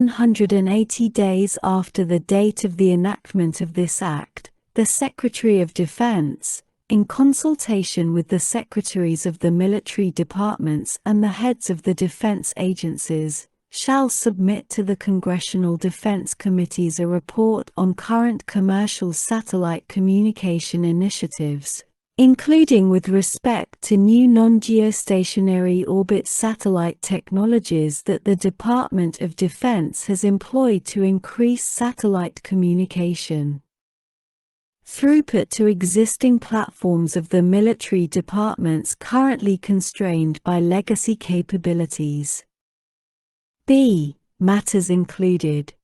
180 days after the date of the enactment of this Act, the Secretary of Defense, in consultation with the Secretaries of the military departments and the heads of the defense agencies, shall submit to the Congressional Defense Committees a report on current commercial satellite communication initiatives, including with respect to new non-geostationary orbit satellite technologies that the Department of Defense has employed to increase satellite communication throughput to existing platforms of the military departments currently constrained by legacy capabilities. B. Matters included.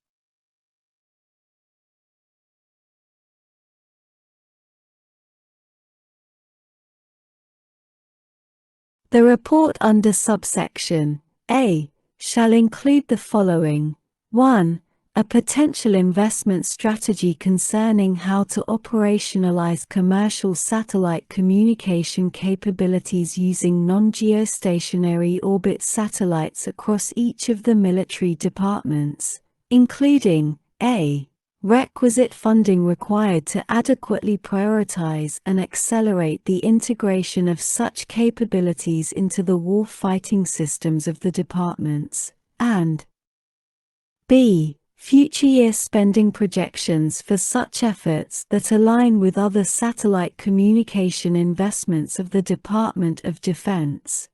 The report under subsection A shall include the following: 1. A potential investment strategy concerning how to operationalize commercial satellite communication capabilities using non-geostationary orbit satellites across each of the military departments, including a. Requisite funding required to adequately prioritize and accelerate the integration of such capabilities into the war-fighting systems of the departments, and b. Future year spending projections for such efforts that align with other satellite communication investments of the Department of Defense.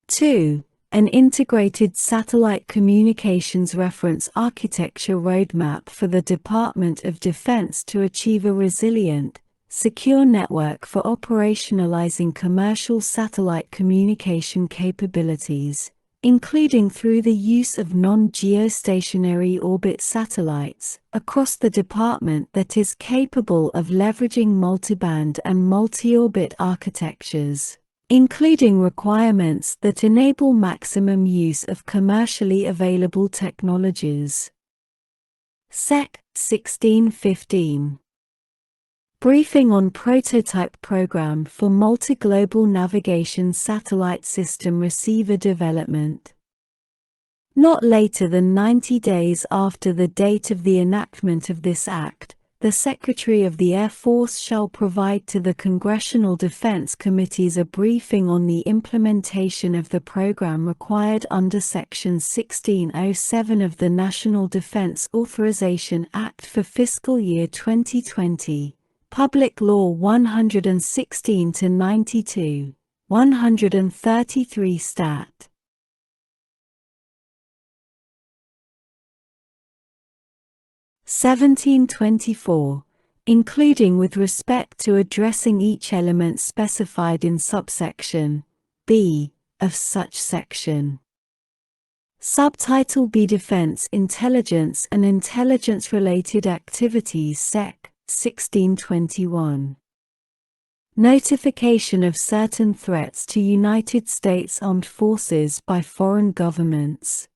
Two, an integrated satellite communications reference architecture roadmap for the Department of Defense to achieve a resilient, secure network for operationalizing commercial satellite communication capabilities, including through the use of non-geostationary orbit satellites, across the department that is capable of leveraging multiband and multi-orbit architectures, including requirements that enable maximum use of commercially available technologies. Sec. 1615. Briefing on prototype program for multi-global navigation satellite system receiver development. Not later than 90 days after the date of the enactment of this Act, the Secretary of the Air Force shall provide to the Congressional Defense Committees a briefing on the implementation of the program required under Section 1607 of the National Defense Authorization Act for fiscal year 2020, Public Law 116-92, 133 Stat. 1724, including with respect to addressing each element specified in subsection B of such section. Subtitle B. Defense Intelligence and Intelligence-Related Activities Sec. 1621. Notification of certain threats to United States Armed Forces by foreign governments.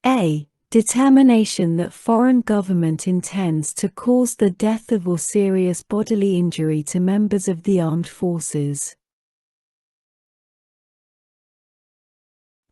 A. Determination that foreign government intends to cause the death of or serious bodily injury to members of the armed forces.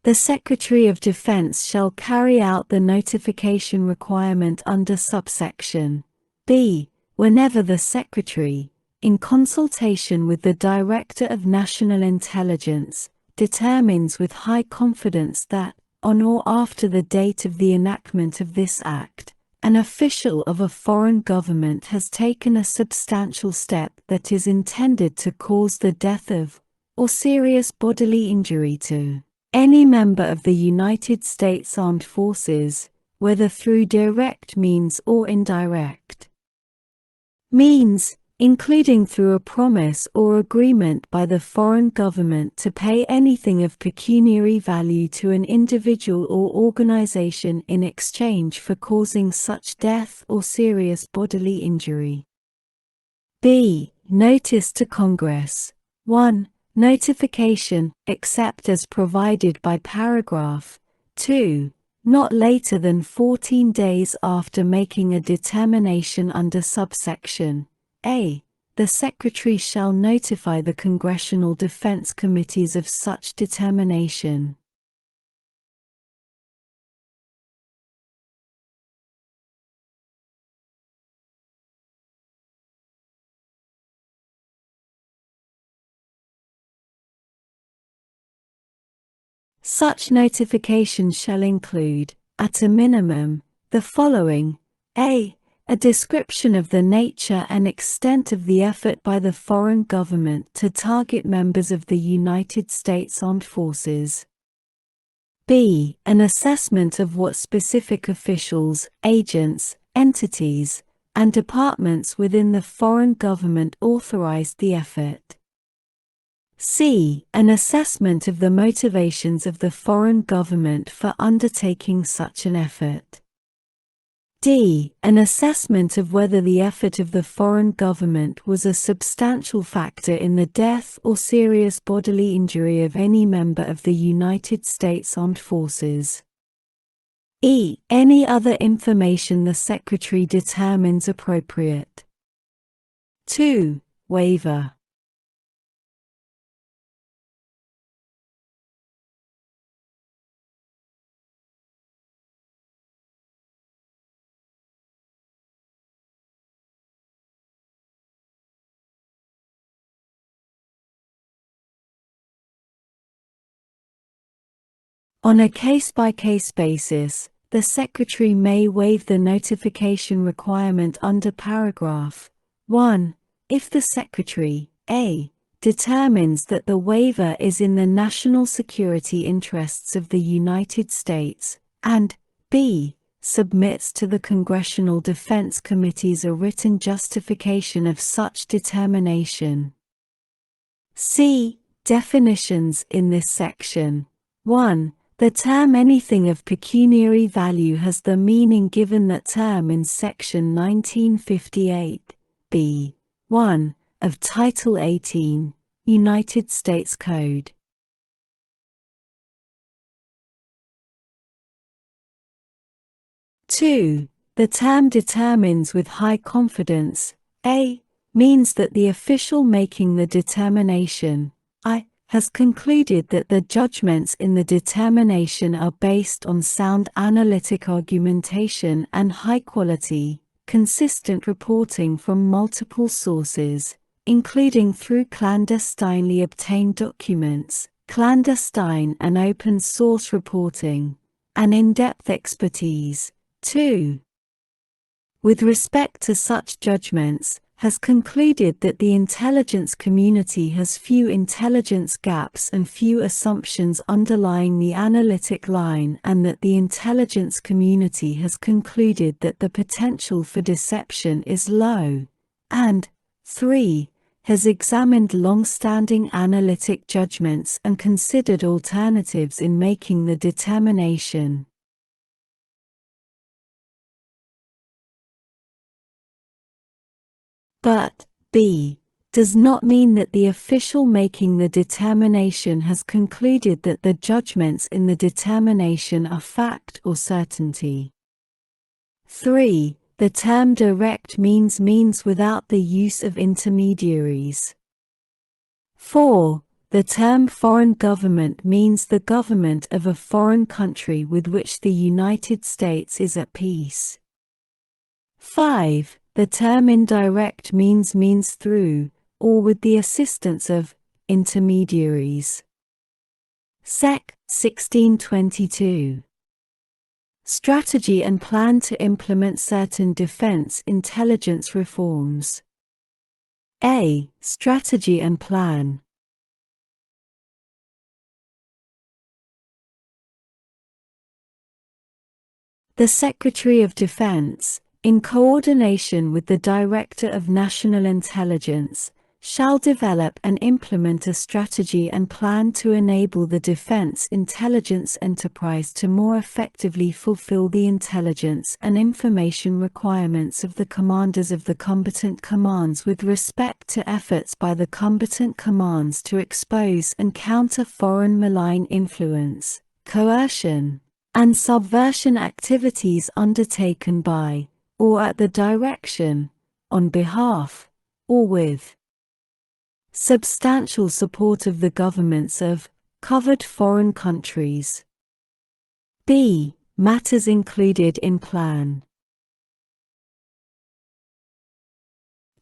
The Secretary of Defense shall carry out the notification requirement under subsection B, whenever the Secretary, in consultation with the Director of National Intelligence, determines with high confidence that, on or after the date of the enactment of this Act, an official of a foreign government has taken a substantial step that is intended to cause the death of, or serious bodily injury to, any member of the United States Armed Forces, whether through direct means or indirect means, including through a promise or agreement by the foreign government to pay anything of pecuniary value to an individual or organization in exchange for causing such death or serious bodily injury. B. Notice to Congress. 1. Notification, except as provided by paragraph 2, not later than 14 days after making a determination under subsection A. The Secretary shall notify the Congressional Defense Committees of such determination. Such notifications shall include, at a minimum, the following: A description of the nature and extent of the effort by the foreign government to target members of the United States Armed Forces. B. An assessment of what specific officials, agents, entities, and departments within the foreign government authorized the effort. C. An assessment of the motivations of the foreign government for undertaking such an effort. D. An assessment of whether the effort of the foreign government was a substantial factor in the death or serious bodily injury of any member of the United States Armed Forces. E. Any other information the Secretary determines appropriate. 2. Waiver. On a case-by-case basis, the Secretary may waive the notification requirement under paragraph 1 if the Secretary A. determines that the waiver is in the national security interests of the United States, and B. submits to the Congressional Defense Committees a written justification of such determination. See definitions in this section. 1. The term anything of pecuniary value has the meaning given that term in Section 1958, b. 1, of Title 18, United States Code. Two, the term determines with high confidence, a. means that the official making the determination, I, has concluded that the judgments in the determination are based on sound analytic argumentation and high-quality, consistent reporting from multiple sources, including through clandestinely obtained documents, clandestine and open-source reporting, and in-depth expertise. 2. With respect to such judgments, has concluded that the intelligence community has few intelligence gaps and few assumptions underlying the analytic line, and that the intelligence community has concluded that the potential for deception is low, and 3. has examined long-standing analytic judgments and considered alternatives in making the determination. But b. does not mean that the official making the determination has concluded that the judgments in the determination are fact or certainty. 3. The term direct means without the use of intermediaries. 4. The term foreign government means the government of a foreign country with which the United States is at peace. 5. The term indirect means through, or with the assistance of, intermediaries. Sec. 1622. Strategy and plan to implement certain defense intelligence reforms. A. Strategy and plan. The Secretary of Defense, in coordination with the Director of National Intelligence, shall develop and implement a strategy and plan to enable the defense intelligence enterprise to more effectively fulfill the intelligence and information requirements of the commanders of the combatant commands with respect to efforts by the combatant commands to expose and counter foreign malign influence, coercion, and subversion activities undertaken by, or at the direction, on behalf, or with substantial support of the governments of covered foreign countries. B. Matters included in plan.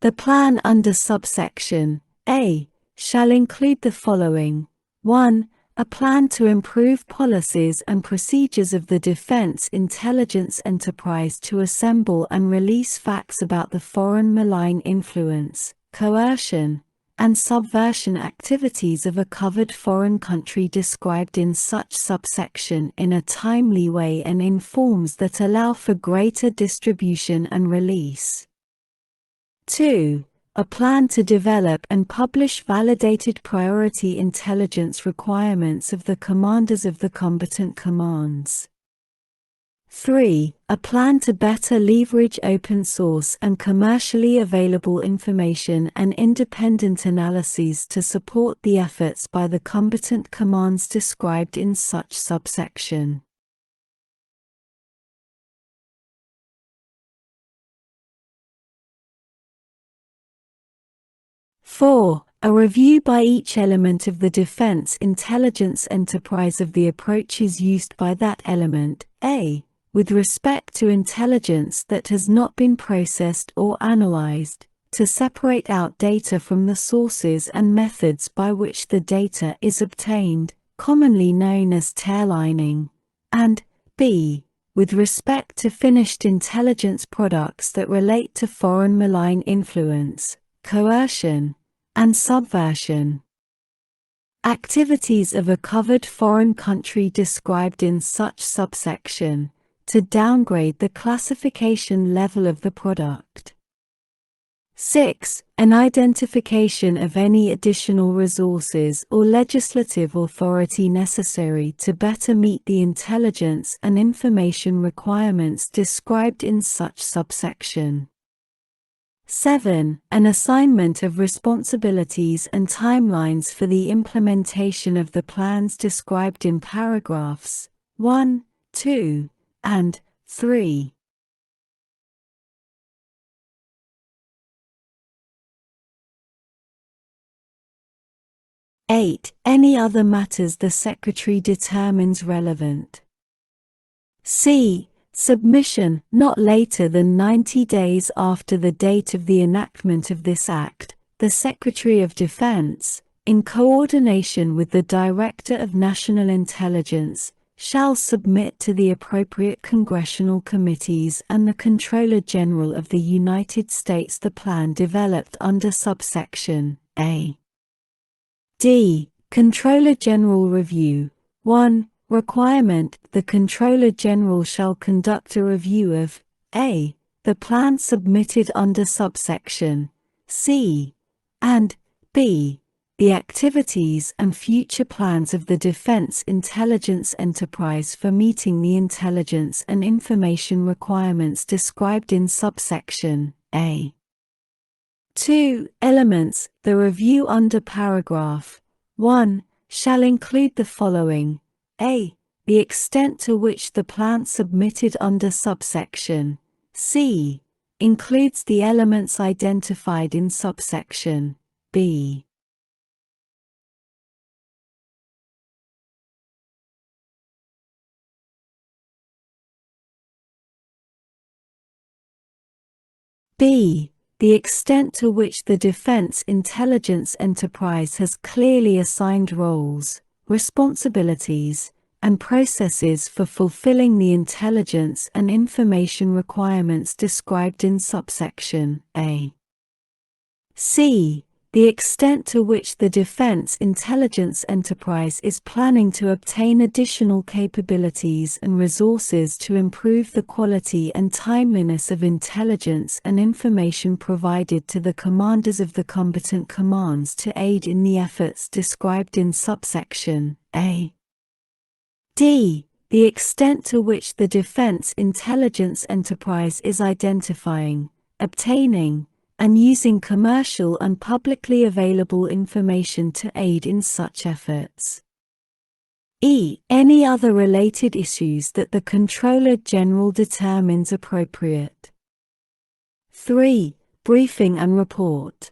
The plan under subsection A shall include the following. 1. A plan to improve policies and procedures of the defense intelligence enterprise to assemble and release facts about the foreign malign influence, coercion, and subversion activities of a covered foreign country described in such subsection in a timely way and in forms that allow for greater distribution and release. 2. A plan to develop and publish validated priority intelligence requirements of the commanders of the combatant commands. 3. A plan to better leverage open source and commercially available information and independent analyses to support the efforts by the combatant commands described in such subsection. Four. A review by each element of the defense intelligence enterprise of the approaches used by that element, A, with respect to intelligence that has not been processed or analyzed, to separate out data from the sources and methods by which the data is obtained, commonly known as taillining, and B, with respect to finished intelligence products that relate to foreign malign influence, coercion, and subversion. Activities of a covered foreign country described in such subsection, to downgrade the classification level of the product. 6. An identification of any additional resources or legislative authority necessary to better meet the intelligence and information requirements described in such subsection. 7. An assignment of responsibilities and timelines for the implementation of the plans described in paragraphs 1, 2, and 3. 8. Any other matters the Secretary determines relevant. C. Submission, not later than 90 days after the date of the enactment of this Act, the Secretary of Defense, in coordination with the Director of National Intelligence, shall submit to the appropriate congressional committees and the Comptroller General of the United States the plan developed under subsection A. D. Comptroller General Review. 1. Requirement: the Comptroller General shall conduct a review of a. the plan submitted under subsection C, and b. the activities and future plans of the Defense Intelligence Enterprise for meeting the intelligence and information requirements described in subsection A. 2. Elements: the review under paragraph 1 shall include the following. A. The extent to which the plan submitted under subsection C includes the elements identified in subsection B. B. The extent to which the Defense Intelligence Enterprise has clearly assigned roles, responsibilities, and processes for fulfilling the intelligence and information requirements described in subsection A. C. The extent to which the Defense Intelligence Enterprise is planning to obtain additional capabilities and resources to improve the quality and timeliness of intelligence and information provided to the commanders of the combatant commands to aid in the efforts described in subsection A. D. The extent to which the Defense Intelligence Enterprise is identifying, obtaining, and using commercial and publicly available information to aid in such efforts. E. Any other related issues that the Comptroller General determines appropriate. 3. Briefing and report.